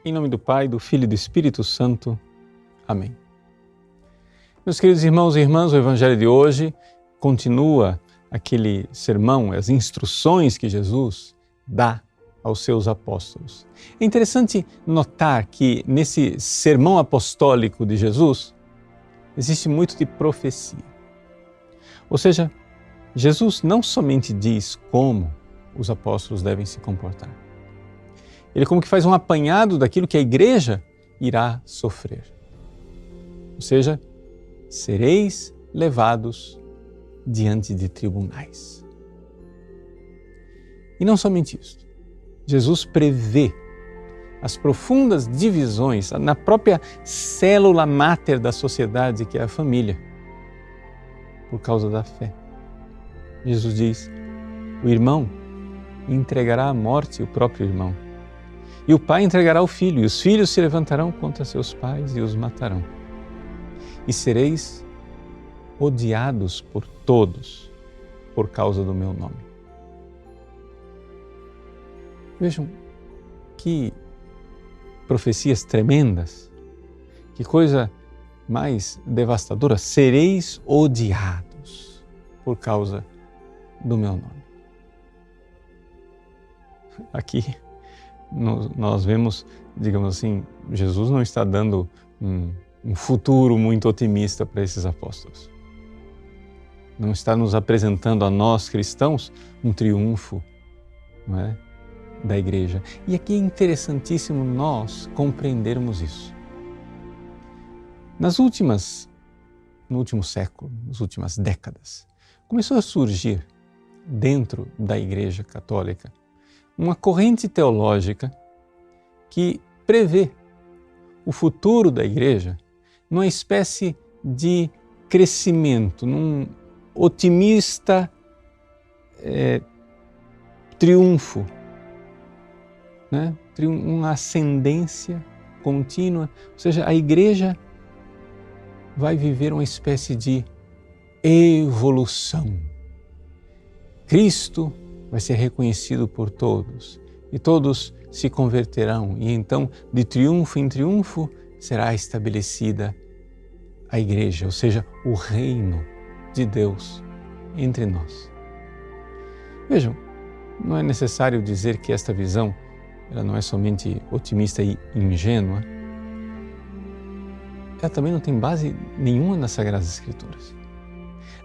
Em nome do Pai, do Filho e do Espírito Santo. Amém. Meus queridos irmãos e irmãs, o Evangelho de hoje continua aquele sermão, as instruções que Jesus dá aos seus apóstolos. É interessante notar que nesse sermão apostólico de Jesus existe muito de profecia. Ou seja, Jesus não somente diz como os apóstolos devem se comportar. Ele como que faz um apanhado daquilo que a igreja irá sofrer. Ou seja, sereis levados diante de tribunais. E não somente isso. Jesus prevê as profundas divisões na própria célula máter da sociedade, que é a família, por causa da fé. Jesus diz: o irmão entregará à morte o próprio irmão. E o pai entregará o filho, e os filhos se levantarão contra seus pais e os matarão. E sereis odiados por todos por causa do meu nome. Vejam que profecias tremendas, que coisa mais devastadora. Sereis odiados por causa do meu nome. Aqui nós vemos, digamos assim, Jesus não está dando um futuro muito otimista para esses apóstolos. Não está nos apresentando a nós cristãos um triunfo, não é, da igreja. E aqui é interessantíssimo nós compreendermos isso. No último século, nas últimas décadas, começou a surgir dentro da Igreja Católica uma corrente teológica que prevê o futuro da Igreja numa espécie de crescimento, num otimista triunfo, né? Uma ascendência contínua. Ou seja, a Igreja vai viver uma espécie de evolução. Cristo vai ser reconhecido por todos e todos se converterão, e então de triunfo em triunfo será estabelecida a Igreja, ou seja, o reino de Deus entre nós. Vejam, não é necessário dizer que esta visão ela não é somente otimista e ingênua, ela também não tem base nenhuma nas Sagradas Escrituras.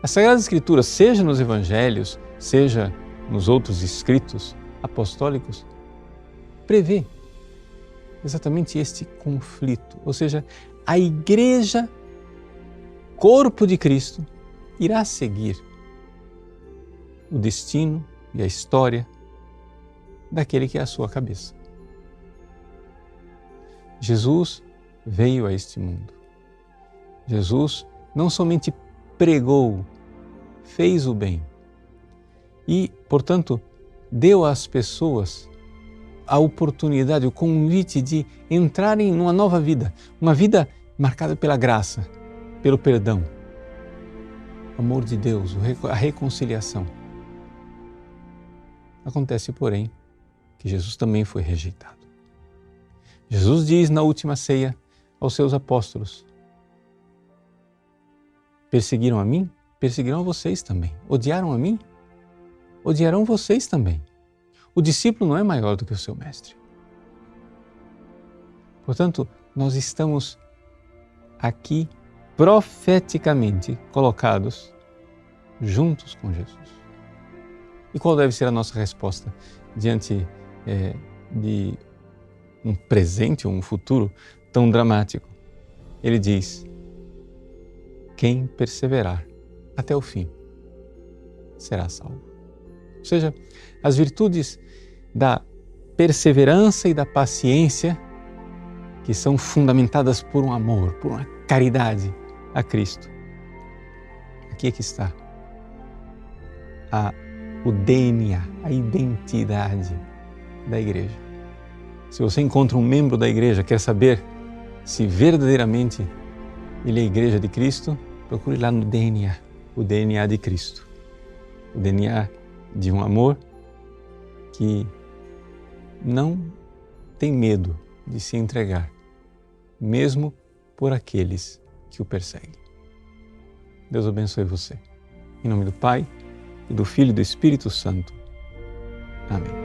As Sagradas Escrituras, seja nos Evangelhos, seja nos outros escritos apostólicos, prevê exatamente este conflito. Ou seja, a Igreja, corpo de Cristo, irá seguir o destino e a história daquele que é a sua cabeça. Jesus veio a este mundo. Jesus não somente pregou, fez o bem e, portanto, deu às pessoas a oportunidade, o convite de entrarem numa nova vida, uma vida marcada pela graça, pelo perdão, o amor de Deus, a reconciliação. Acontece, porém, que Jesus também foi rejeitado. Jesus diz na última ceia aos seus apóstolos: perseguiram a mim, perseguirão a vocês também. Odiaram a mim, odiarão vocês também. O discípulo não é maior do que o seu mestre. Portanto, nós estamos aqui profeticamente colocados juntos com Jesus. E qual deve ser a nossa resposta diante de um presente ou um futuro tão dramático? Ele diz: quem perseverar até o fim será salvo. Ou seja, as virtudes da perseverança e da paciência, que são fundamentadas por um amor, por uma caridade a Cristo. Aqui é que está o DNA, a identidade da Igreja. Se você encontra um membro da Igreja, quer saber se verdadeiramente ele é a Igreja de Cristo, procure lá no DNA, o DNA de Cristo. O DNA de um amor que não tem medo de se entregar, mesmo por aqueles que o perseguem. Deus abençoe você. Em nome do Pai, e do Filho e do Espírito Santo. Amém.